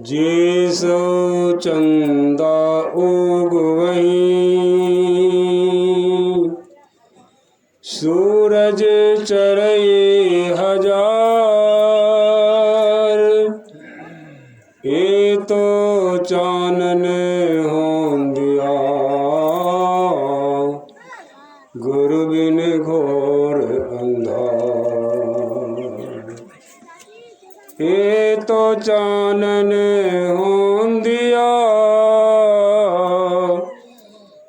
जेसो चंदा उगवहीं, सूरज चरये हजार। ये तो चानन होंदिया, गुरु बिन घोर अंधार। ये तो चानन होंदिया,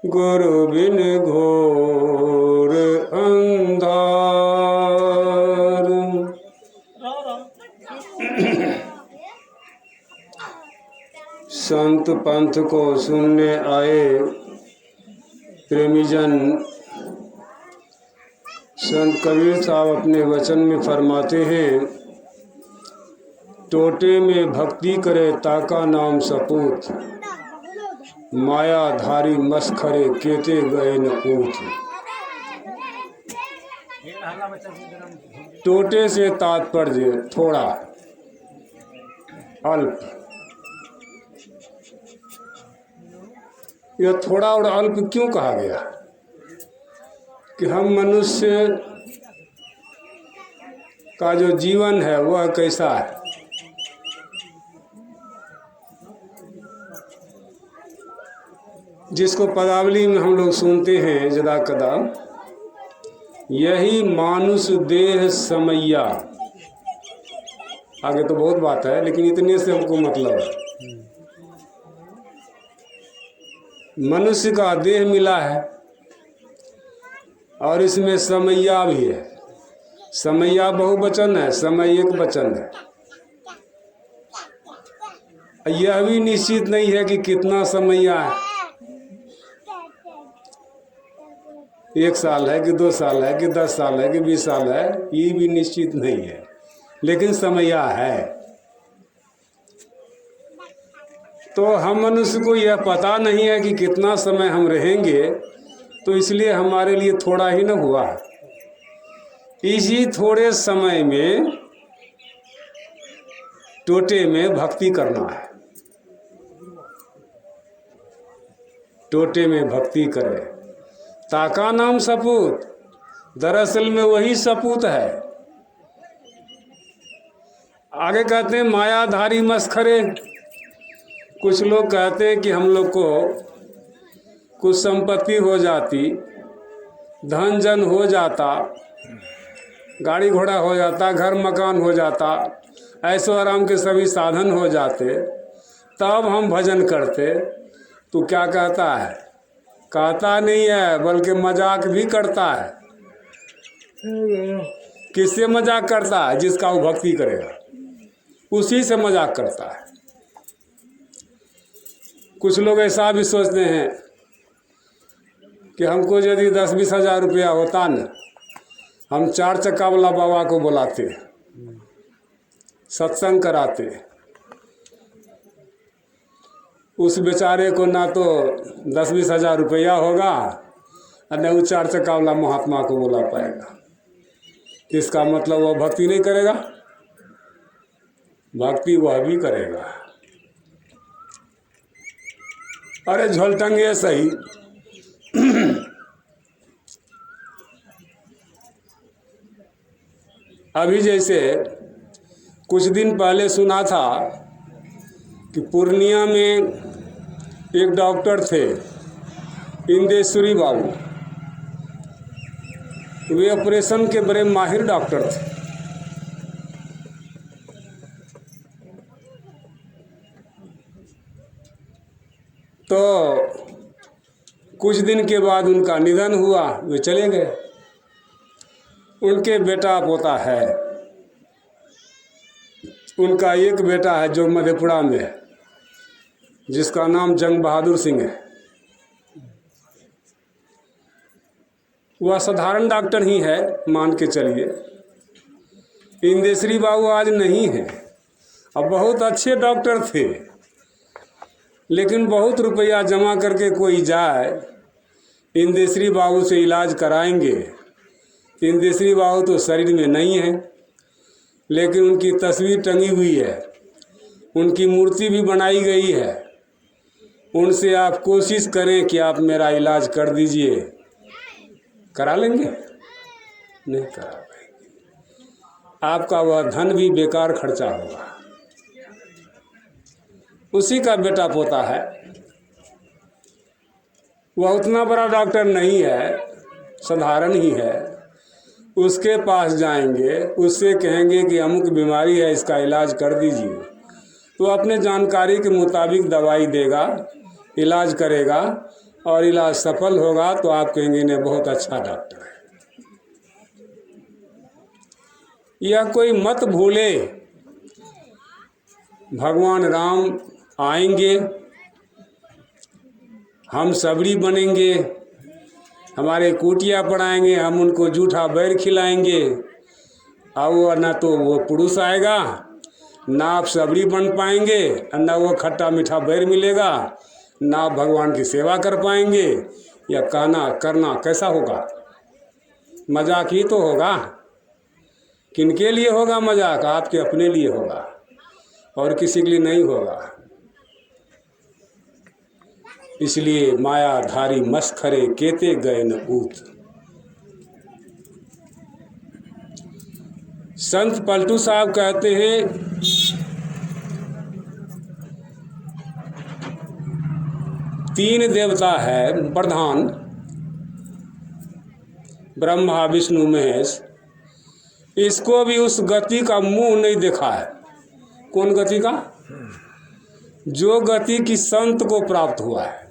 गुरु बिन घोर अंधार। संत पंथ को सुनने आए प्रेमीजन संत कबीर साहब अपने वचन में फरमाते हैं, टोटे में भक्ति करे ताका नाम सपूत, मायाधारी मस्खरे केते गए न पूत। टोटे से तात्पर्य थोड़ा, अल्प। यह थोड़ा और अल्प क्यों कहा गया? कि हम मनुष्य का जो जीवन है वह कैसा है। जिसको पदावली में हम लोग सुनते हैं जदा कदा, यही मानुष देह समैया। आगे तो बहुत बात है, लेकिन इतने से हमको मतलब है। मनुष्य का देह मिला है और इसमें समैया भी है। समैया बहुवचन है, समय एक वचन है। यह भी निश्चित नहीं है कि कितना समैया है, 1 साल है कि 2 साल है कि 10 साल है कि 20 साल है, ये भी निश्चित नहीं है, लेकिन समैया है। तो हम मनुष्य को यह पता नहीं है कि कितना समय हम रहेंगे, तो इसलिए हमारे लिए थोड़ा ही न हुआ। इसी थोड़े समय में टोटे में भक्ति करना है। टोटे में भक्ति करे ताका नाम सपूत, दरअसल में वही सपूत है। आगे कहते हैं मायाधारी मस्खरे। कुछ लोग कहते हैं कि हम लोग को कुछ संपत्ति हो जाती, धन जन हो जाता, गाड़ी घोड़ा हो जाता, घर मकान हो जाता, ऐशो आराम के सभी साधन हो जाते, तब हम भजन करते। तो क्या कहता है? कहता नहीं है, बल्कि मजाक भी करता है। किससे मजाक करता है? जिसका वो भक्ति करेगा, उसी से मजाक करता है। कुछ लोग ऐसा भी सोचते हैं कि हमको यदि 10-20 हज़ार रुपया होता न, हम 4 चक्का वाला बाबा को बुलाते, सत्संग कराते। उस बेचारे को ना तो 10-20 हज़ार रुपया होगा और न वो 4 चक्का वाला महात्मा को बुला पाएगा। इसका मतलब वह भक्ति नहीं करेगा? भक्ति वह भी करेगा। अरे झोलटंगे सही। अभी जैसे कुछ दिन पहले सुना था कि पूर्णिया में एक डॉक्टर थे, इंदेश्वरी बाबू। वे ऑपरेशन के बड़े माहिर डॉक्टर थे। तो कुछ दिन के बाद उनका निधन हुआ, वे चले गए। उनके बेटा पोता है। उनका एक बेटा है जो मधेपुरा में है, जिसका नाम जंग बहादुर सिंह है। वह साधारण डॉक्टर ही है, मान के चलिए। इंदेश्वरी बाबू आज नहीं है। अब बहुत अच्छे डॉक्टर थे, लेकिन बहुत रुपया जमा करके कोई जाए, इंदेश्वरी बाबू से इलाज कराएंगे। इंदेश्वरी बाबू तो शरीर में नहीं है, लेकिन उनकी तस्वीर टंगी हुई है, उनकी मूर्ति भी बनाई गई है। उनसे आप कोशिश करें कि आप मेरा इलाज कर दीजिए, करा लेंगे? नहीं करा पाएंगे। आपका वह धन भी बेकार खर्चा होगा। उसी का बेटा पोता है, वह उतना बड़ा डॉक्टर नहीं है, साधारण ही है। उसके पास जाएंगे, उससे कहेंगे कि अमुक बीमारी है, इसका इलाज कर दीजिए, तो अपने जानकारी के मुताबिक दवाई देगा, इलाज करेगा, और इलाज सफल होगा तो आप कहेंगे ने बहुत अच्छा डॉक्टर है। यह कोई मत भूले, भगवान राम आएंगे, हम सबरी बनेंगे, हमारे कुटिया पड़ाएंगे, हम उनको जूठा बैर खिलाएंगे, और ना तो वो पुरुष आएगा, ना आप सबरी बन पाएंगे, ना वो खट्टा मीठा बैर मिलेगा, ना आप भगवान की सेवा कर पाएंगे। या कहना करना कैसा होगा? मजाक ही तो होगा। किनके लिए होगा मजाक? आपके अपने लिए होगा, और किसी के लिए नहीं होगा। इसलिए मायाधारी मस्खरे केते गए न ऊत। संत पलटू साहब कहते हैं, तीन देवता है प्रधान, ब्रह्मा विष्णु महेश, इसको भी उस गति का मुंह नहीं देखा है। कौन गति का? जो गति की संत को प्राप्त हुआ है।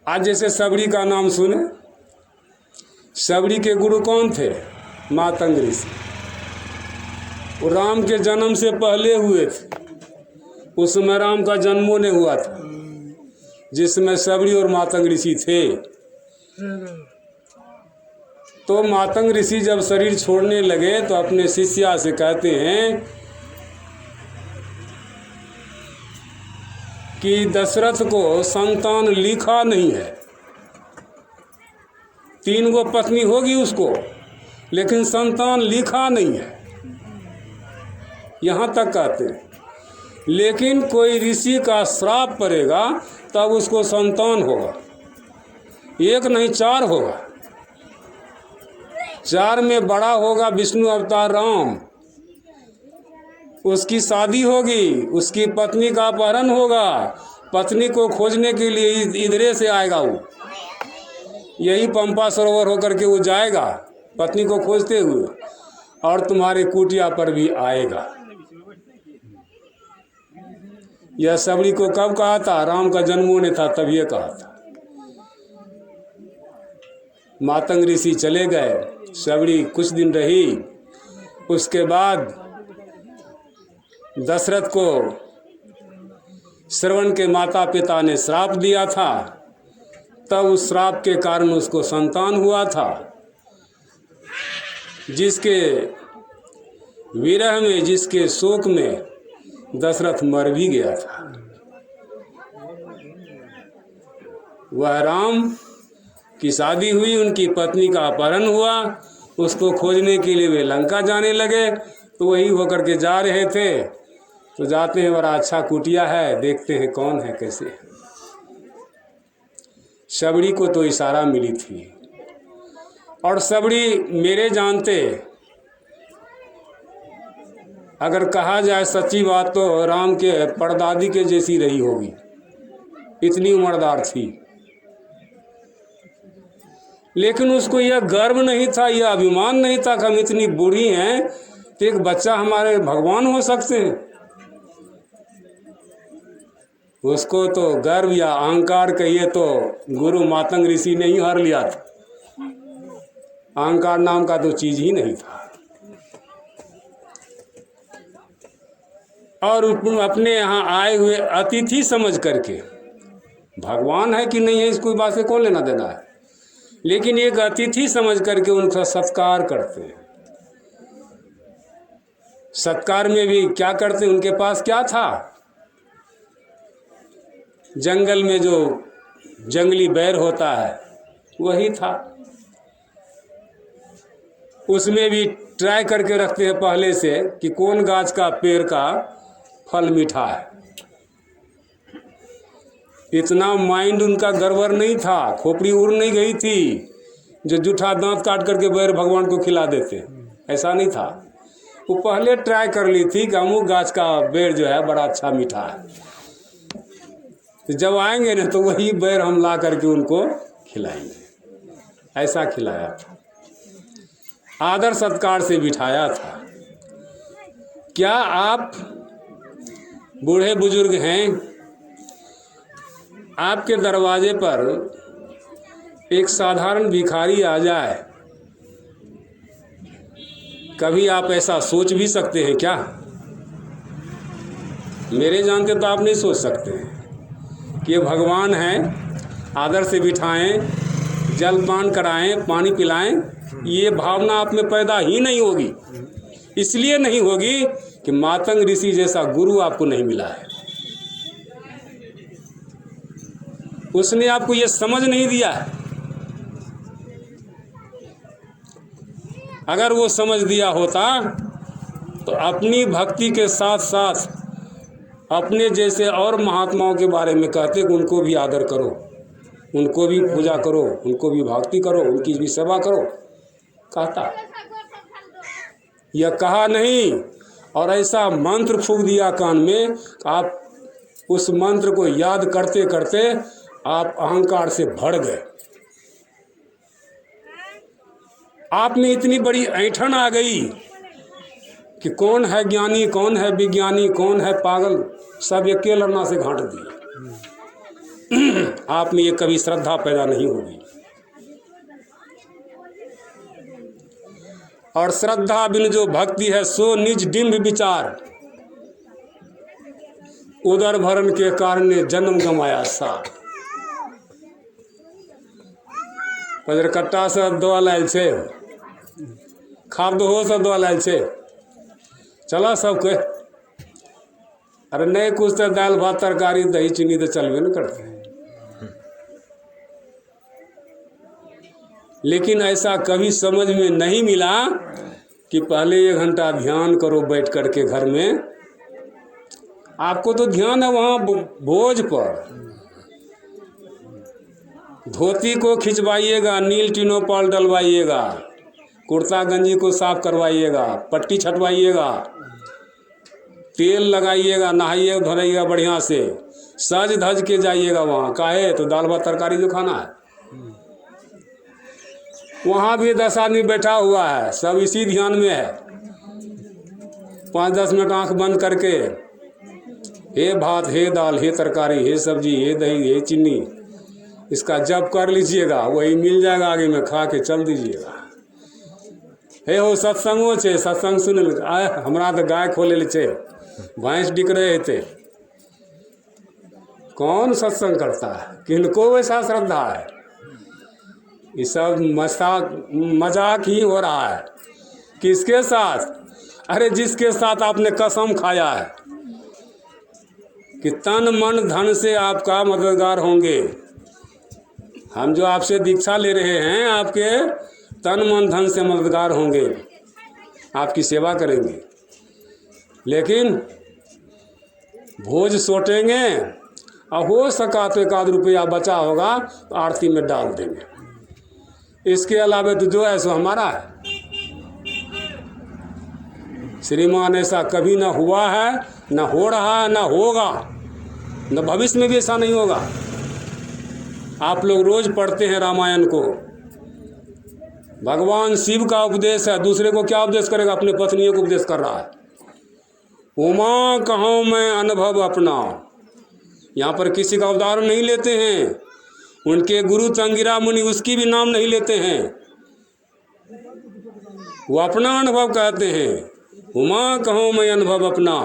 आज जैसे सबरी का नाम सुने, सबरी के गुरु कौन थे? मातंग ऋषि। वो राम के जन्म से पहले हुए थे। उस समय राम का जन्मों नहीं हुआ था, जिसमें सबरी और मातंग ऋषि थे। तो मातंग ऋषि जब शरीर छोड़ने लगे तो अपने शिष्या से कहते हैं कि दशरथ को संतान लिखा नहीं है। 3 गो पत्नी होगी उसको, लेकिन संतान लिखा नहीं है, यहाँ तक कहते हैं। लेकिन कोई ऋषि का श्राप पड़ेगा तब उसको संतान होगा। 1 नहीं 4 होगा। 4 में बड़ा होगा विष्णु अवतार राम। उसकी शादी होगी, उसकी पत्नी का अपहरण होगा, पत्नी को खोजने के लिए इधरे से आएगा वो, यही पंपा सरोवर होकर के वो जाएगा पत्नी को खोजते हुए, और तुम्हारे कुटिया पर भी आएगा। यह सबरी को कब कहा था? राम का जन्म होने था तब ये कहा था। मातंग ऋषि चले गए, सबरी कुछ दिन रही। उसके बाद दशरथ को श्रवण के माता पिता ने श्राप दिया था, तब उस श्राप के कारण उसको संतान हुआ था, जिसके विरह में, जिसके शोक में दशरथ मर भी गया था। वह राम की शादी हुई, उनकी पत्नी का अपहरण हुआ, उसको खोजने के लिए वे लंका जाने लगे। तो वही होकर के जा रहे थे, तो जाते हैं, बड़ा अच्छा कुटिया है, देखते हैं कौन है कैसे। सबरी को तो इशारा मिली थी, और सबरी मेरे जानते, अगर कहा जाए सच्ची बात, तो राम के परदादी के जैसी रही होगी, इतनी उम्रदार थी। लेकिन उसको यह गर्व नहीं था, यह अभिमान नहीं था कि हम इतनी बूढ़ी हैं तो एक बच्चा हमारे भगवान हो सकते हैं। उसको तो गर्व या अहंकार कहिए तो गुरु मातंग ऋषि ने ही हर लिया था। अहंकार नाम का तो चीज ही नहीं था। और अपने यहाँ आए हुए अतिथि समझ करके, भगवान है कि नहीं है इसको बात से कौन लेना देना है, लेकिन एक अतिथि समझ करके उनका सत्कार करते हैं। सत्कार में भी क्या करते, उनके पास क्या था? जंगल में जो जंगली बैर होता है वही था। उसमें भी ट्राई करके रखते हैं पहले से कि कौन गाछ का पेड़ का फल मीठा है। इतना माइंड उनका गड़बड़ नहीं था, खोपड़ी उड़ नहीं गई थी जो जूठा दांत काट करके बैर भगवान को खिला देते, ऐसा नहीं था। वो पहले ट्राई कर ली थी कि अमुक गाछ का बेर जो है बड़ा अच्छा मीठा है, तो जब आएंगे ना तो वही बेर हम ला करके उनको खिलाएंगे। ऐसा खिलाया था, आदर सत्कार से बिठाया था। क्या आप बूढ़े बुजुर्ग हैं, आपके दरवाजे पर एक साधारण भिखारी आ जाए, कभी आप ऐसा सोच भी सकते हैं क्या? मेरे जानते तो आप नहीं सोच सकते हैं कि ये भगवान हैं, आदर से बिठाएं, जलपान कराएं, पानी पिलाएं। ये भावना आप में पैदा ही नहीं होगी। इसलिए नहीं होगी कि मातंग ऋषि जैसा गुरु आपको नहीं मिला है, उसने आपको ये समझ नहीं दिया है। अगर वो समझ दिया होता तो अपनी भक्ति के साथ साथ अपने जैसे और महात्माओं के बारे में कहते कि उनको भी आदर करो, उनको भी पूजा करो, उनको भी भक्ति करो, उनकी भी सेवा करो, कहता। यह कहा नहीं, और ऐसा मंत्र फूंक दिया कान में, आप उस मंत्र को याद करते करते आप अहंकार से भर गए। आप में इतनी बड़ी ऐंठन आ गई कि कौन है ज्ञानी, कौन है विज्ञानी, कौन है पागल, सब एक लड़ना से घाट दिए। आप में ये कभी श्रद्धा पैदा नहीं होगी। और श्रद्धा बिन जो भक्ति है सो निज डिंब विचार, उदर भरण के कारण जन्म गंवाया सार। पजरकट्टा से दवा लायल छे, खाब दो से दवा लायल छे, चला सबके। अरे नहीं कुछ तो दाल भात तरकारी दही चीनी तो चलवे न करते। लेकिन ऐसा कभी समझ में नहीं मिला कि पहले 1 घंटा ध्यान करो बैठ करके घर में। आपको तो ध्यान है वहाँ भोज पर, धोती को खिंचवाइएगा, नील टिनोपॉल डलवाइएगा, कुर्ता गंजी को साफ करवाइएगा, पट्टी छटवाइएगा, तेल लगाइएगा, नहाइएगा धोइएगा बढ़िया से, सज धज के जाइएगा वहाँ। काहे? तो दाल भात तरकारी जो खाना है। वहाँ भी 10 आदमी बैठा हुआ है, सब इसी ध्यान में है। 5-10 मिनट आंख बंद करके हे भात, हे दाल, हे तरकारी, हे सब्जी, हे दही, हे चीनी, इसका जप कर लीजिएगा, वही मिल जाएगा आगे में, खा के चल दीजिएगा। हे हो सत्संगो छे, सत्संग सुन ले। आए हमरा तो गाय खोले छे, भैंस डिक रहे थे। कौन सत्संग करता है? किनको वैसा श्रद्धा है? ये सब मजाक ही हो रहा है। किसके साथ? अरे जिसके साथ आपने कसम खाया है कि तन मन धन से आपका मददगार होंगे। हम जो आपसे दीक्षा ले रहे हैं, आपके तन मन धन से मददगार होंगे, आपकी सेवा करेंगे। लेकिन भोज सोटेंगे और हो सका तो 1 आध रुपया बचा होगा तो आरती में डाल देंगे। इसके अलावा तो जो है सो हमारा है। श्रीमान ऐसा कभी ना हुआ है, ना हो रहा है, ना होगा, न भविष्य में भी ऐसा नहीं होगा। आप लोग रोज पढ़ते हैं रामायण को, भगवान शिव का उपदेश है, दूसरे को क्या उपदेश करेगा? अपने पत्नियों को उपदेश कर रहा है। उमा कहूँ मैं अनुभव अपना। यहाँ पर किसी का उदाहरण नहीं लेते हैं, उनके गुरु चंगिरा मुनि उसकी भी नाम नहीं लेते हैं, वो अपना अनुभव कहते हैं। उमा कहूँ मैं अनुभव अपना,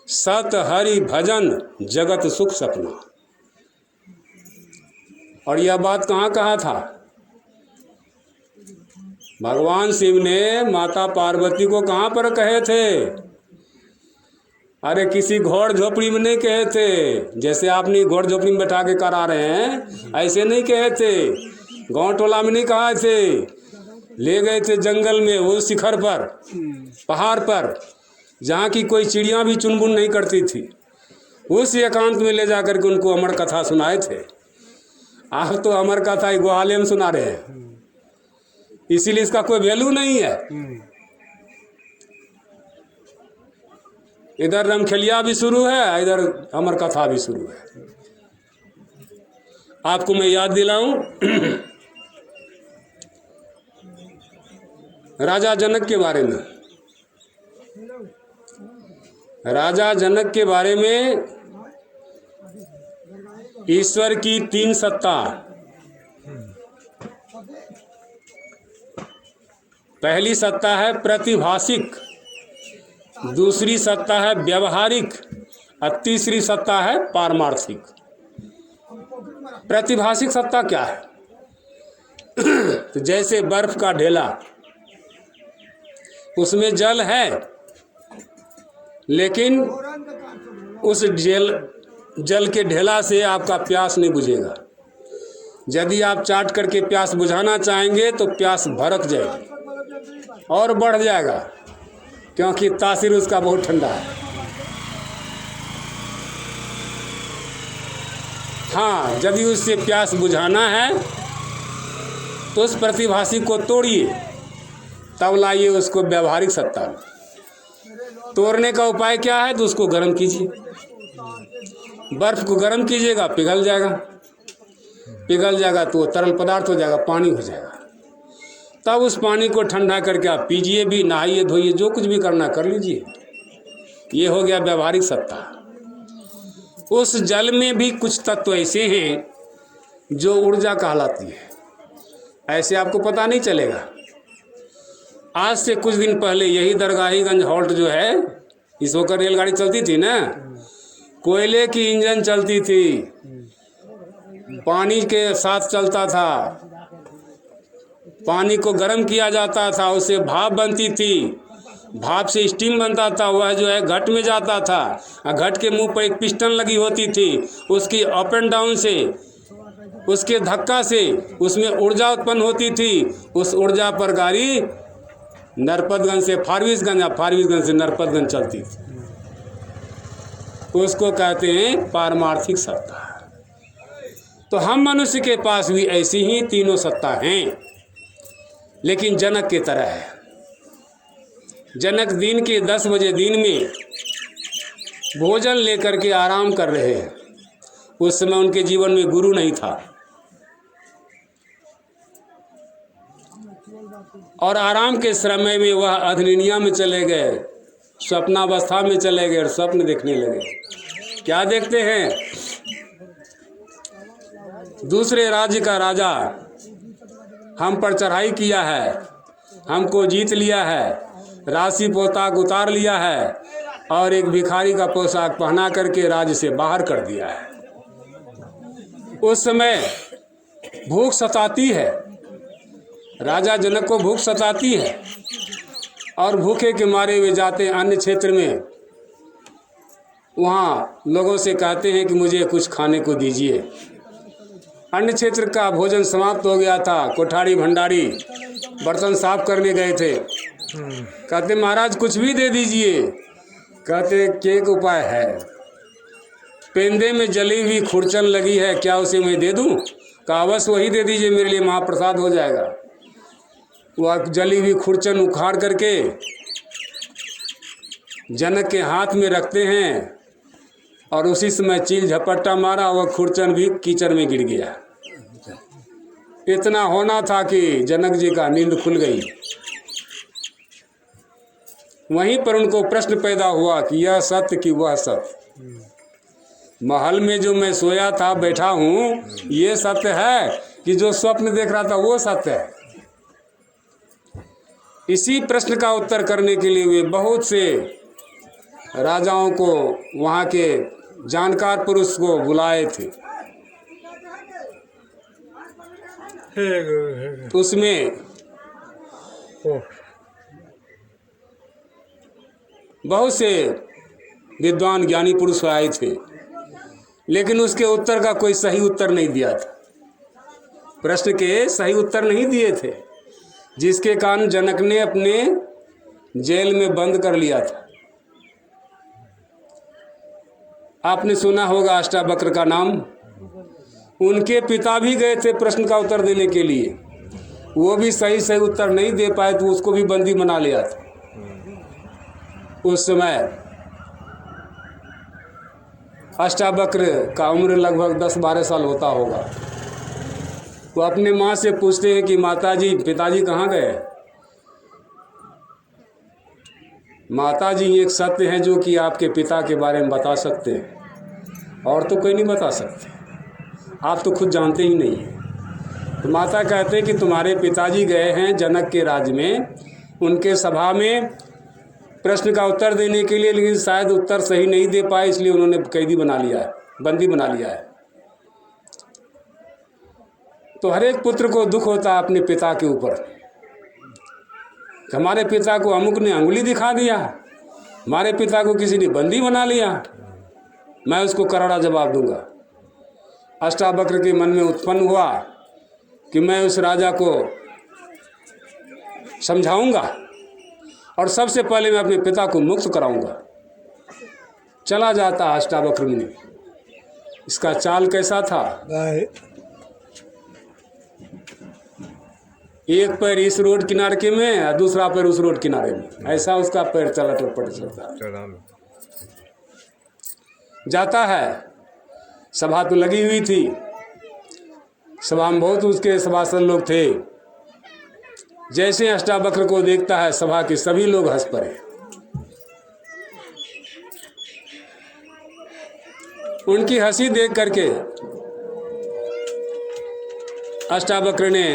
सत हरि भजन जगत सुख सपना। और यह बात कहाँ कहा था? भगवान शिव ने माता पार्वती को कहाँ पर कहे थे? अरे किसी घोड़ झोपड़ी में नहीं कहे थे, जैसे आपने घोड़ झोपड़ी में बैठा के करा रहे हैं, ऐसे नहीं कहे थे। गांव टोला में नहीं कहा थे ले गए थे जंगल में, वो शिखर पर, पहाड़ पर, जहाँ की कोई चिड़िया भी चुनबुन नहीं करती थी। उस एकांत में ले जाकर के उनको अमर कथा सुनाए थे। आप तो अमर कथा ग्वाले में सुना रहे हैं, इसीलिए इसका कोई वैल्यू नहीं है। इधर रमखेलिया भी शुरू है, इधर अमर कथा भी शुरू है। आपको मैं याद दिलाऊं, राजा जनक के बारे में। राजा जनक के बारे में ईश्वर की 3 सत्ता। पहली सत्ता है प्रतिभाषिक, दूसरी सत्ता है व्यवहारिक और तीसरी सत्ता है पारमार्थिक। प्रतिभाषिक सत्ता क्या है? तो जैसे बर्फ का ढेला, उसमें जल है, लेकिन उस जल के ढेला से आपका प्यास नहीं बुझेगा। यदि आप चाट करके प्यास बुझाना चाहेंगे तो प्यास भड़क जाएगी और बढ़ जाएगा, क्योंकि तासीर उसका बहुत ठंडा है। हाँ, यदि उससे प्यास बुझाना है तो उस प्रतिभाषी को तोड़िए, तब लाइए उसको व्यवहारिक सत्ता में। तोड़ने का उपाय क्या है? तो उसको गर्म कीजिए। बर्फ को गर्म कीजिएगा, पिघल जाएगा। पिघल जाएगा तो वो तरल पदार्थ हो जाएगा, पानी हो जाएगा। तब उस पानी को ठंडा करके आप पीजिए भी, नहाइए धोइए, जो कुछ भी करना कर लीजिए। ये हो गया व्यवहारिक सत्ता। उस जल में भी कुछ तत्व ऐसे हैं जो ऊर्जा कहलाती है, ऐसे आपको पता नहीं चलेगा। आज से कुछ दिन पहले यही दरगाहीगंज हॉल्ट जो है, इस होकर रेलगाड़ी चलती थी ना, कोयले की इंजन चलती थी, पानी के साथ चलता था। पानी को गर्म किया जाता था, उससे भाप बनती थी, भाप से स्टीम बनता था, वह जो है घट में जाता था। घट के मुंह पर एक पिस्टन लगी होती थी, उसकी अप एंड डाउन से, उसके धक्का से उसमें ऊर्जा उत्पन्न होती थी। उस ऊर्जा पर गाड़ी नरपतगंज से फारबिसगंज या फारबिसगंज से नरपतगंज चलती थी। उसको कहते हैं पारमार्थिक सत्ता। तो हम मनुष्य के पास भी ऐसी ही तीनों सत्ता हैं, लेकिन जनक की तरह है। जनक दिन के 10 बजे दिन में भोजन लेकर के आराम कर रहे हैं। उस समय उनके जीवन में गुरु नहीं था, और आराम के समय में वह अधनिनिया में चले गए, स्वप्नावस्था में चले गए और स्वप्न देखने लगे। क्या देखते हैं? दूसरे राज्य का राजा हम पर चढ़ाई किया है, हमको जीत लिया है, राशि पोशाक उतार लिया है और एक भिखारी का पोशाक पहना करके राज्य से बाहर कर दिया है। उस समय भूख सताती है, राजा जनक को भूख सताती है, और भूखे के मारे वे जाते अन्य क्षेत्र में। वहाँ लोगों से कहते हैं कि मुझे कुछ खाने को दीजिए। अन्य क्षेत्र का भोजन समाप्त हो गया था। कोठारी भंडारी बर्तन साफ करने गए थे। कहते महाराज कुछ भी दे दीजिए। कहते क्या एक उपाय है, पेंदे में जली हुई खुरचन लगी है, क्या उसे मैं दे दूं? कहा बस वही दे दीजिए, मेरे लिए महाप्रसाद हो जाएगा। वह जली हुई खुरचन उखाड़ करके जनक के हाथ में रखते हैं, और उसी समय चील झपट्टा मारा, वह खुरचन भी कीचड़ में गिर गया। इतना होना था कि जनक जी का नींद खुल गई। वहीं पर उनको प्रश्न पैदा हुआ कि यह सत्य कि वह सत्य। महल में जो मैं सोया था, बैठा हूँ, ये सत्य है कि जो स्वप्न देख रहा था वो सत्य है? इसी प्रश्न का उत्तर करने के लिए वे बहुत से राजाओं को, वहाँ के जानकार पुरुष को बुलाए थे। उसमें बहुत से विद्वान ज्ञानी पुरुष आए थे, लेकिन उसके उत्तर का कोई सही उत्तर नहीं दिया था। प्रश्न के सही उत्तर नहीं दिए थे। जिसके कारण जनक ने अपने जेल में बंद कर लिया था। आपने सुना होगा अष्टावक्र का नाम। उनके पिता भी गए थे प्रश्न का उत्तर देने के लिए, वो भी सही सही उत्तर नहीं दे पाए तो उसको भी बंदी बना लिया था। उस समय अष्टावक्र का उम्र लगभग 10-12 साल होता होगा। वो अपने माँ से पूछते हैं कि माताजी, पिताजी कहाँ गए? माताजी एक सत्य हैं जो कि आपके पिता के बारे में बता सकते हैं, और तो कोई नहीं बता सकते, आप तो खुद जानते ही नहीं हैं। तो माता कहते हैं कि तुम्हारे पिताजी गए हैं जनक के राज्य में, उनके सभा में प्रश्न का उत्तर देने के लिए, लेकिन शायद उत्तर सही नहीं दे पाए, इसलिए उन्होंने कैदी बना लिया है, बंदी बना लिया है। तो हर एक पुत्र को दुख होता है अपने पिता के ऊपर। हमारे पिता को अमुक ने अंगुली दिखा दिया, हमारे पिता को किसी ने बंदी बना लिया, मैं उसको करारा जवाब दूंगा। अष्टावक्र के मन में उत्पन्न हुआ कि मैं उस राजा को समझाऊंगा और सबसे पहले मैं अपने पिता को मुक्त कराऊंगा। चला जाता अष्टावक्र मुनि। इसका चाल कैसा था? एक पैर इस रोड किनारे के में और दूसरा पैर उस रोड किनारे में, ऐसा उसका पैर चला टपट चलता जाता है। सभा तो लगी हुई थी, सभा में बहुत उसके सभासद लोग थे। जैसे अष्टावक्र को देखता है, सभा के सभी लोग हंस पड़े। उनकी हंसी देख करके अष्टावक्र ने,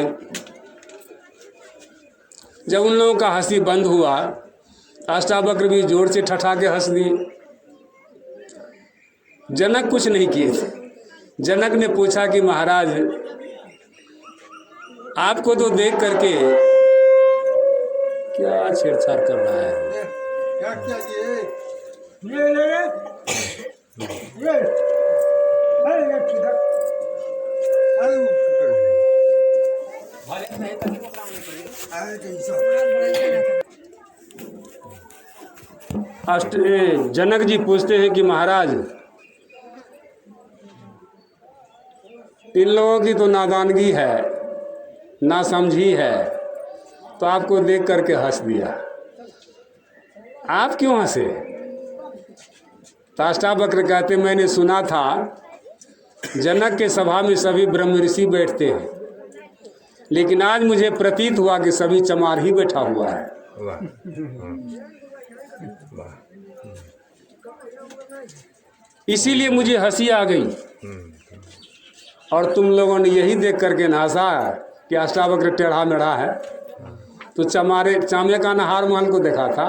जब उन लोगों का हंसी बंद हुआ, अष्टावक्र भी जोर से ठठा के हंस दिए। जनक कुछ नहीं किए थे। जनक ने पूछा कि महाराज, आपको तो देख करके क्या छेड़छाड़ कर रहा है? क्या किया जनक जी पूछते हैं कि महाराज, इन लोगों की तो नादानगी है, नासमझी है, तो आपको देख करके हंस दिया, आप क्यों हंसे? तो अष्टावक्र कहते, मैंने सुना था जनक के सभा में सभी ब्रह्म ऋषि बैठते हैं, लेकिन आज मुझे प्रतीत हुआ कि सभी चमार ही बैठा हुआ है। इसीलिए मुझे हंसी आ गई, और तुम लोगों ने यही देख करके हंसा कि अष्टावक्र टेढ़ा मेढ़ा है। तो चामे का नहार महल को देखा था।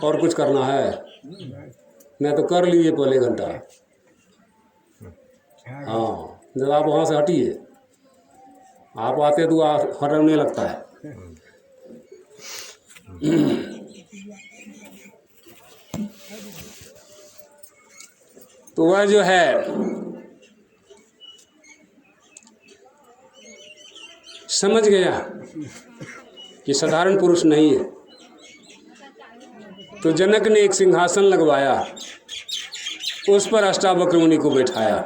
और कुछ करना है? मैं तो कर लीजिए पहले घंटा। हाँ, जब आप वहाँ से हटिए, आप आते तो हटने लगता है। तो वह जो है समझ गया कि साधारण पुरुष नहीं है। तो जनक ने एक सिंहासन लगवाया, उस पर अष्टावक्र मुनि को बैठाया।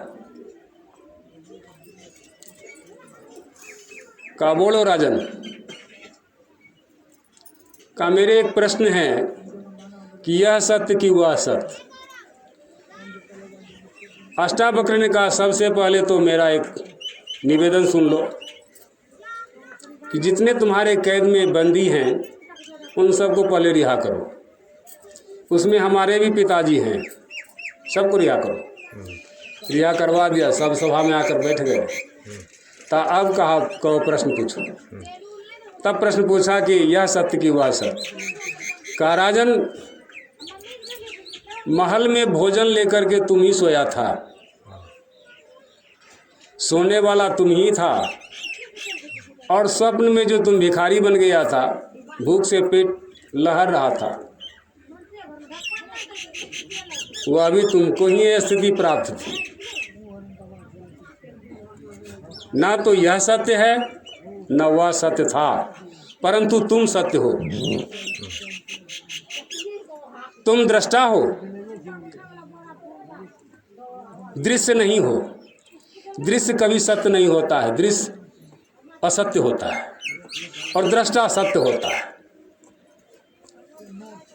का बोलो राजन, का मेरे एक प्रश्न है कि यह सत्य कि वह सत्य? अष्टावक्र ने कहा, सबसे पहले तो मेरा एक निवेदन सुन लो कि जितने तुम्हारे कैद में बंदी हैं उन सबको पहले रिहा करो। उसमें हमारे भी पिताजी हैं, सबको रिहा करो। रिहा करवा दिया, सब सभा में आकर बैठ गए। तो अब कहो प्रश्न पूछो। तब प्रश्न पूछा कि यह सत्य की वह सत्य? कहा, राजन, महल में भोजन लेकर के तुम ही सोया था, सोने वाला तुम ही था, और स्वप्न में जो तुम भिखारी बन गया था, भूख से पेट लहर रहा था, वो अभी तुमको ही यह स्थिति प्राप्त थी। ना तो यह सत्य है न वह सत्य था, परंतु तुम सत्य हो। तुम दृष्टा हो, दृश्य नहीं हो। दृश्य कभी सत्य नहीं होता है, दृश्य असत्य होता है और दृष्टा सत्य होता है।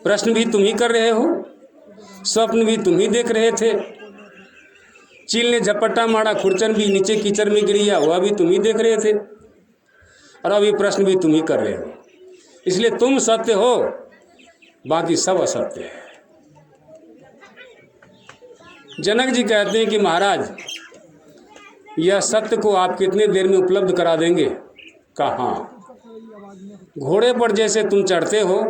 प्रश्न भी तुम ही कर रहे हो, स्वप्न भी तुम ही देख रहे थे। चील ने झपट्टा मारा, खुरचन भी नीचे कीचड़ में गिर गया, वह भी तुम ही देख रहे थे। और अभी प्रश्न भी तुम ही कर रहे हो। इसलिए तुम सत्य हो, बाकी सब असत्य है। जनक जी कहते हैं कि महाराज, यह सत्य को आप कितने देर में उपलब्ध करा देंगे? कहाँ? घोड़े पर जैसे तुम चढ़ते हो,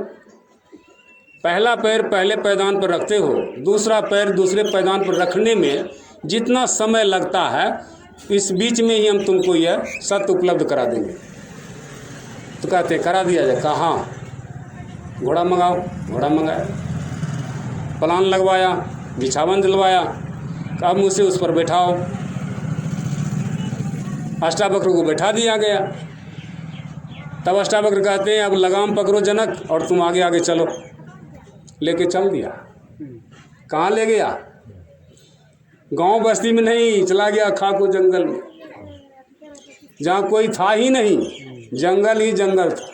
पहला पैर पहले पैदान पर रखते हो, दूसरा पैर दूसरे पैदान पर रखने में जितना समय लगता है, इस बीच में ही हम तुमको यह सत्य उपलब्ध करा देंगे। तो कहते करा दिया जाए। कहाँ? घोड़ा मंगाओ। घोड़ा मंगाया, प्लान लगवाया, बिछावन दिलवाया, अब मुझसे उस पर बैठाओ। अष्टावक्र को बैठा दिया गया। तब अष्टावक्र कहते हैं अब लगाम पकड़ो जनक और तुम आगे आगे चलो। लेके चल दिया। कहाँ ले गया? गांव बस्ती में नहीं, चला गया खाको जंगल में, जहाँ कोई था ही नहीं, जंगल ही जंगल था।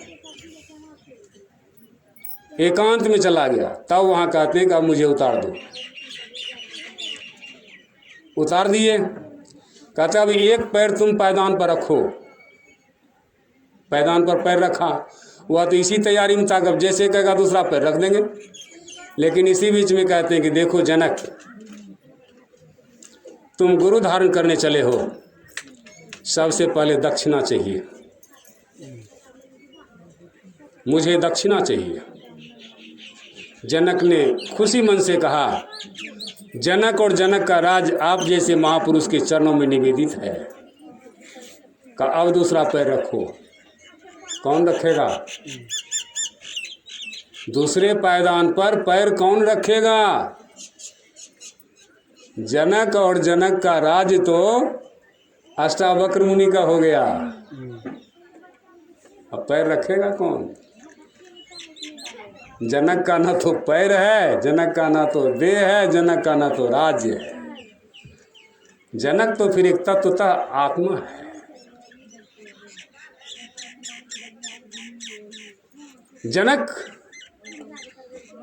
एकांत में चला गया। तब वहाँ कहते हैं कि अब मुझे उतार दो। उतार दिए। कहते अब एक पैर तुम पैदान पर रखो। पैदान पर पैर रखा। वह तो इसी तैयारी में था, कब जैसे कहेगा दूसरा पैर रख देंगे। लेकिन इसी बीच में कहते हैं कि देखो जनक, तुम गुरु धारण करने चले हो, सबसे पहले दक्षिणा चाहिए, मुझे दक्षिणा चाहिए। जनक ने खुशी मन से कहा, जनक और जनक का राज आप जैसे महापुरुष के चरणों में निवेदित है। का अब दूसरा पैर रखो। कौन रखेगा? दूसरे पायदान पर पैर कौन रखेगा? जनक और जनक का राज तो अष्टावक्र मुनि का हो गया। अब पैर रखेगा कौन? जनक का ना तो पैर है, जनक का ना तो देह है, जनक का ना तो राज्य है। जनक तो फिर एक तत्वतः आत्मा है। जनक,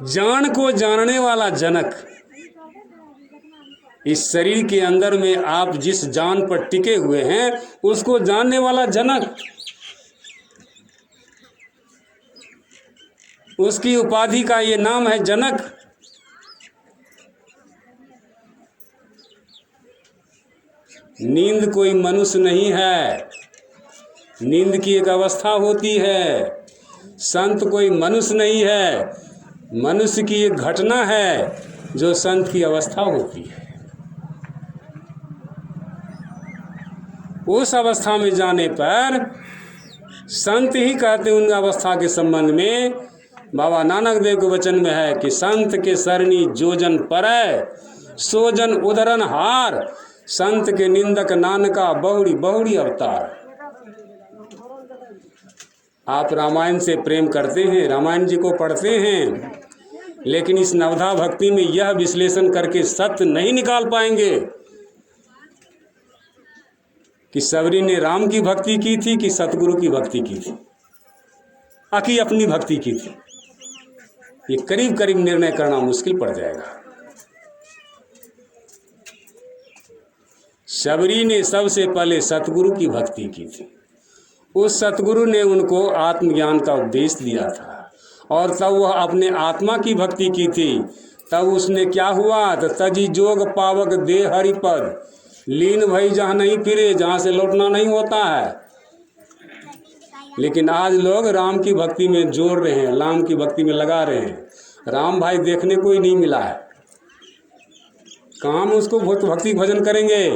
जान को जानने वाला जनक। इस शरीर के अंदर में आप जिस जान पर टिके हुए हैं, उसको जानने वाला जनक। उसकी उपाधि का ये नाम है जनक। नींद कोई मनुष्य नहीं है, नींद की एक अवस्था होती है। संत कोई मनुष्य नहीं है, मनुष्य की एक घटना है जो संत की अवस्था होती है। उस अवस्था में जाने पर संत ही कहते हैं, उन अवस्था के संबंध में बाबा नानक देव के वचन में है कि संत के सरनी जो जन परय, सो जन उदरन हार। संत के निंदक नानका बहुड़ी बहुड़ी अवतार। आप रामायण से प्रेम करते हैं, रामायण जी को पढ़ते हैं, लेकिन इस नवधा भक्ति में यह विश्लेषण करके सत्य नहीं निकाल पाएंगे कि सबरी ने राम की भक्ति की थी कि सतगुरु की भक्ति की थी, आखिर अपनी भक्ति की थी। ये करीब करीब निर्णय करना मुश्किल पड़ जाएगा। सबरी ने सबसे पहले सतगुरु की भक्ति की थी। उस सतगुरु ने उनको आत्मज्ञान का उपदेश दिया था और तब वह अपने आत्मा की भक्ति की थी। तब उसने क्या हुआ? तो तजी जोग पावक दे हरिपद, लीन भई जहाँ नहीं फिरे, जहाँ से लौटना नहीं होता है। लेकिन आज लोग राम की भक्ति में जोड़ रहे हैं, राम की भक्ति में लगा रहे हैं। राम भाई देखने को ही नहीं मिला है। कहाँ हम उसको भक्ति भजन करेंगे?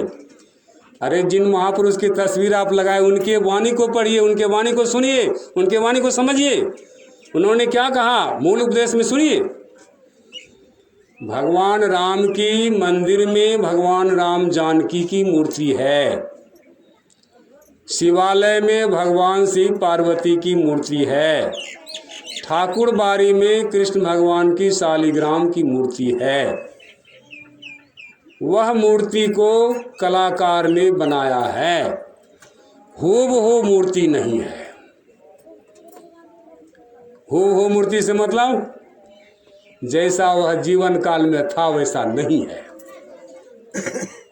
अरे जिन महापुरुष की तस्वीर आप लगाए उनके वाणी को पढ़िए, उनके वाणी को सुनिए, उनके वाणी को समझिए। उन्होंने क्या कहा मूल उपदेश में सुनिए। भगवान राम की मंदिर में भगवान राम जानकी की मूर्ति है, शिवालय में भगवान शिव पार्वती की मूर्ति है, ठाकुर बाड़ी में कृष्ण भगवान की शालिग्राम की मूर्ति है। वह मूर्ति को कलाकार ने बनाया है, हूबहू मूर्ति नहीं है। हूबहू मूर्ति से मतलब जैसा वह जीवन काल में था वैसा नहीं है,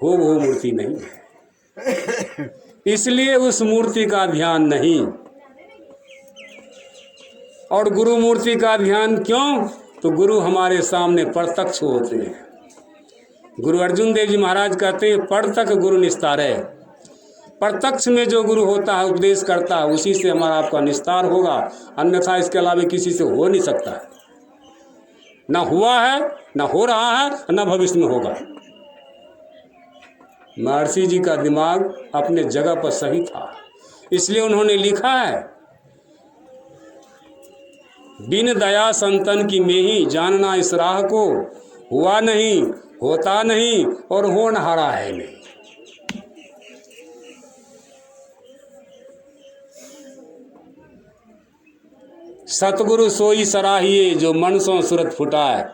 हूबहू मूर्ति नहीं है। इसलिए उस मूर्ति का ध्यान नहीं। और गुरु मूर्ति का ध्यान क्यों? तो गुरु हमारे सामने प्रत्यक्ष होते हैं। गुरु अर्जुन देव जी महाराज कहते हैं प्रत्यक्ष गुरु निस्तार है। प्रत्यक्ष में जो गुरु होता है, उपदेश करता है, उसी से हमारा आपका निस्तार होगा, अन्यथा इसके अलावा किसी से हो नहीं सकता है। ना हुआ है, ना हो रहा है, ना भविष्य में होगा। महर्षि जी का दिमाग अपने जगह पर सही था, इसलिए उन्होंने लिखा है बिन दया संतन की मेही जानना इस राह को, हुआ नहीं, होता नहीं और होनहारा है नहीं। सतगुरु सोई सराहिए जो मन सो सूरत फुटाए,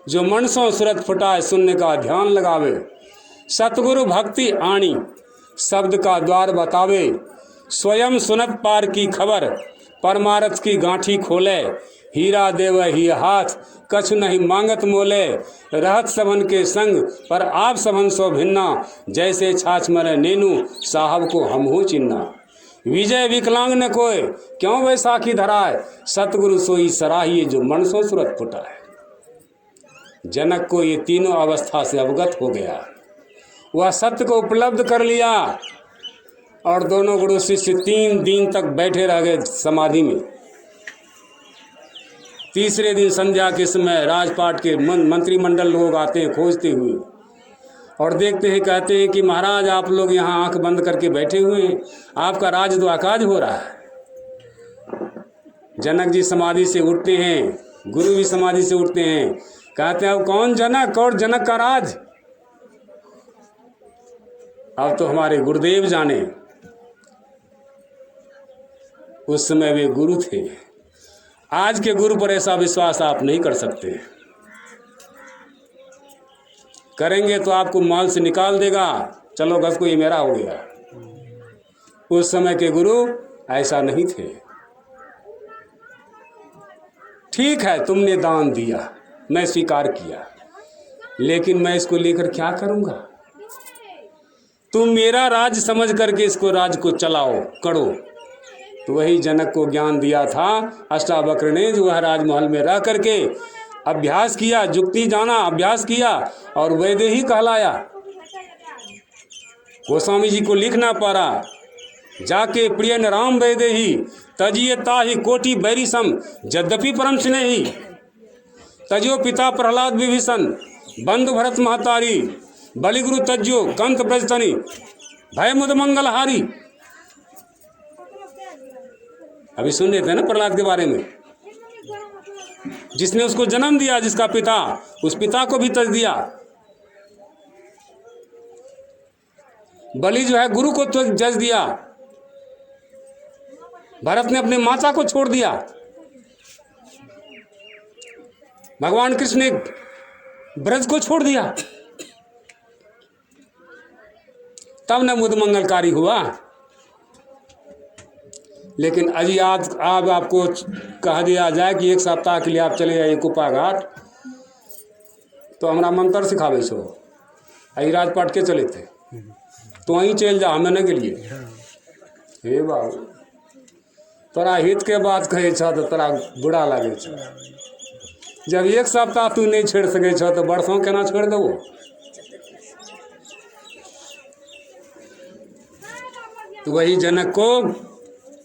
जो मन सो सूरत फुटाए सुनने का ध्यान लगावे। सतगुरु भक्ति आणी शब्द का द्वार बतावे, स्वयं सुनत पार की खबर परमारथ की गांठी खोले। हीरा देव ही हाथ कछु नहीं मांगत मोले, रहत सबन के संग पर आप सबन सो भिन्ना। जैसे छाछ मरे नेनु साहब को हम हो चिन्ना। विजय विकलांग न कोय क्यों वैसाखी धराए, सतगुरु सोई सराहिए जो मन सो सूरत फुटाए। जनक को ये तीनों अवस्था से अवगत हो गया, वह सत्य को उपलब्ध कर लिया और दोनों गुरु शिष्य 3 दिन तक बैठे रह गए समाधि में। तीसरे दिन संध्या के समय राजपाट के मंत्रिमंडल लोग आते हैं खोजते हुए और देखते हैं, कहते हैं कि महाराज आप लोग यहाँ आंख बंद करके बैठे हुए हैं, आपका राज द्वाकाज हो रहा है। जनक जी समाधि से उठते हैं, गुरु भी समाधि से उठते हैं, कहते हैं अब कौन जनक और जनक का राज? अब तो हमारे गुरुदेव जाने। उस समय वे गुरु थे, आज के गुरु पर ऐसा विश्वास आप नहीं कर सकते। करेंगे तो आपको माल से निकाल देगा, चलो घस को ये मेरा हो गया। उस समय के गुरु ऐसा नहीं थे। ठीक है तुमने दान दिया, मैं स्वीकार किया, लेकिन मैं इसको लेकर क्या करूंगा? तुम मेरा राज समझ करके इसको राज को चलाओ करो। तो वही जनक को ज्ञान दिया था अष्टावक्र ने, जो वह राजमहल में रह करके अभ्यास किया, जुक्ति जाना, अभ्यास किया और वैदेही कहलाया। गोस्वामी जी को लिखना पड़ा, जाके प्रिय राम वैदेही तजिए ताहि कोटि बैरी सम यद्यपि परम स्नेही। तजो पिता प्रहलाद विभीषण बंधु भरत महतारी, बलिगुरु तज्जो कंत ब्रजतनी भय मुद मंगलहारी। अभी सुन रहे थे ना प्रहलाद के बारे में, जिसने उसको जन्म दिया, जिसका पिता, उस पिता को भी तज दिया। बलि जो है गुरु को तो जज दिया, भरत ने अपने माता को छोड़ दिया, भगवान कृष्ण ने ब्रज को छोड़ दिया, तब न मुद मंगलकारी हुआ। लेकिन अजी आज अब आपको कह दिया जाए कि 1 सप्ताह के लिए आप चले जाइए कुप्पा घाट, तो हमारा मंत्र सिखावे छो आई राजपाट के चले थे, तो वहीं चल जा हमें न गेलिए। हे बाबू तोरा हित के बात कहे छ तो तोरा बुरा लगे छ। जब 1 सप्ताह तू नहीं छोड़ सके छ तो बरसों केना छोड़ देबो? तो वही जनक को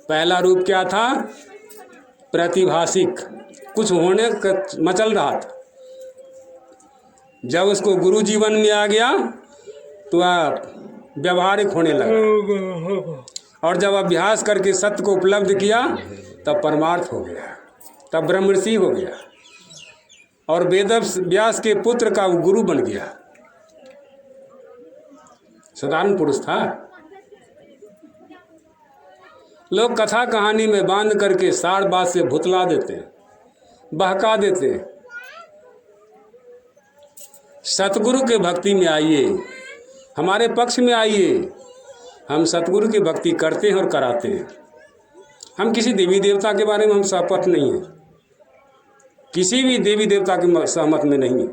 पहला रूप क्या था? प्रतिभाषिक, कुछ होने मचल रहा था। जब उसको गुरु जीवन में आ गया तो व्यवहारिक होने लगा, और जब अभ्यास करके सत्य को उपलब्ध किया तब परमार्थ हो गया, तब ब्रह्मर्षि हो गया और वेद व्यास के पुत्र का वो गुरु बन गया। साधारण पुरुष था। लोग कथा कहानी में बांध करके सार बात से भुतला देते हैं, बहका देते हैं। सतगुरु के भक्ति में आइए, हमारे पक्ष में आइए। हम सतगुरु की भक्ति करते हैं और कराते हैं। हम किसी देवी देवता के बारे में हम सहमत नहीं हैं, किसी भी देवी देवता के सहमत में नहीं है।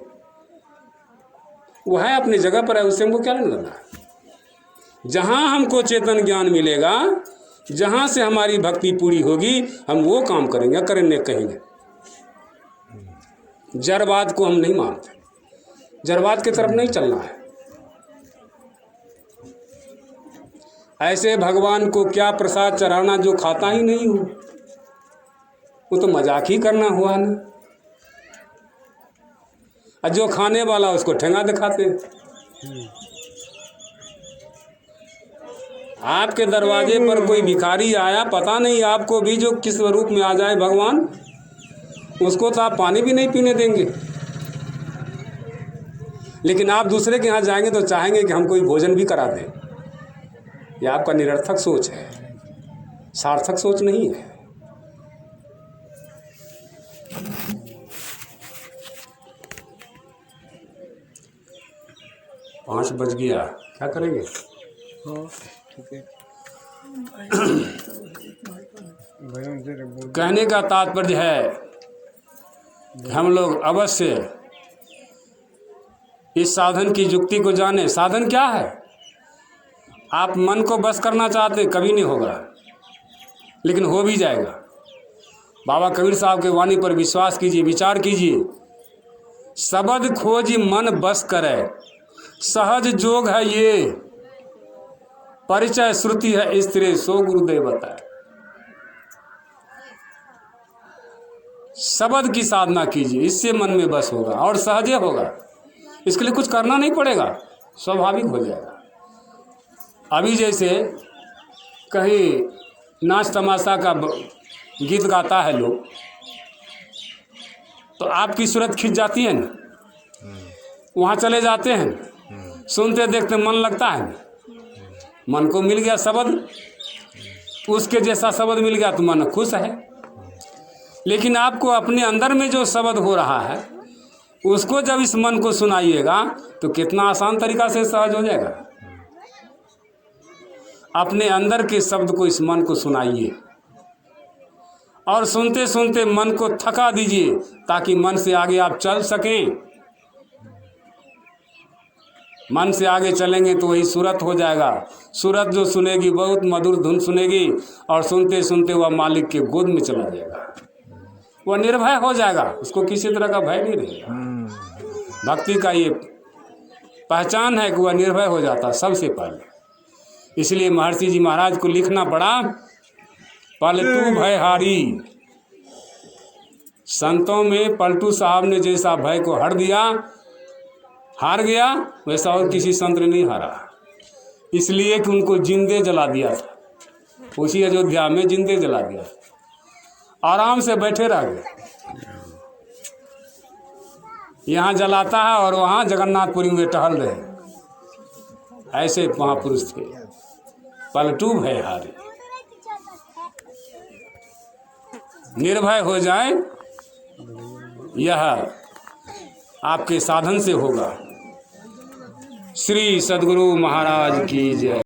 वो है अपनी जगह पर है, उससे हमको क्या लेना देना है। जहाँ हमको चेतन ज्ञान मिलेगा, जहाँ से हमारी भक्ति पूरी होगी, हम वो काम करेंगे, करेंगे कहेंगे। जड़वाद को हम नहीं मानते, जड़वाद की तरफ नहीं चलना है। ऐसे भगवान को क्या प्रसाद चढ़ाना जो खाता ही नहीं हो, वो तो मजाक ही करना हुआ ना। और जो खाने वाला उसको ठेंगा दिखाते। आपके दरवाजे पर कोई भिखारी आया, पता नहीं आपको भी जो किस रूप में आ जाए भगवान, उसको तो आप पानी भी नहीं पीने देंगे। लेकिन आप दूसरे के यहाँ जाएंगे तो चाहेंगे कि हम कोई भोजन भी करा दें। यह आपका निरर्थक सोच है, सार्थक सोच नहीं है। पाँच बज गया, क्या करेंगे? ठीक है। कहने का तात्पर्य है कि हम लोग अवश्य इस साधन की युक्ति को जाने। साधन क्या है? आप मन को बस करना चाहते, कभी नहीं होगा, लेकिन हो भी जाएगा। बाबा कबीर साहब के वाणी पर विश्वास कीजिए, विचार कीजिए। शब्द खोज मन बस करे, सहज जोग है ये, परिचय श्रुति है स्त्री सो गुरुदेव बताए। शब्द की साधना कीजिए, इससे मन में बस होगा और सहजे होगा। इसके लिए कुछ करना नहीं पड़ेगा, स्वाभाविक हो जाएगा। अभी जैसे कहीं नाच तमाशा का गीत गाता है लोग, तो आपकी सूरत खिंच जाती है ना, वहाँ चले जाते हैं, सुनते देखते मन लगता है ना। मन को मिल गया शब्द, उसके जैसा शब्द मिल गया तो मन खुश है। लेकिन आपको अपने अंदर में जो शब्द हो रहा है, उसको जब इस मन को सुनाइएगा तो कितना आसान तरीका से सहज हो जाएगा। अपने अंदर के शब्द को इस मन को सुनाइए और सुनते सुनते मन को थका दीजिए, ताकि मन से आगे आप चल सकें। मन से आगे चलेंगे तो वही सूरत हो जाएगा। सूरत जो सुनेगी बहुत मधुर धुन सुनेगी, और सुनते सुनते वह मालिक के गोद में चला जाएगा। वह निर्भय हो जाएगा, उसको किसी तरह का भय नहीं रहेगा। भक्ति का ये पहचान है कि वह निर्भय हो जाता सबसे पहले। इसलिए महर्षि जी महाराज को लिखना पड़ा, पलटू भयहारी। संतों में पलटू साहब ने जैसा भय को हर दिया, हार गया, वैसा और किसी संत ने नहीं हारा। इसलिए कि उनको जिंदे जला दिया था, उसी अयोध्या में जिंदे जला दिया, आराम से बैठे रह गए। यहाँ जलाता है और वहाँ जगन्नाथपुरी में टहल रहे। ऐसे महापुरुष थे, पलटू भयहारी। निर्भय हो जाए, यह आपके साधन से होगा। श्री सद्गुरु महाराज की जय।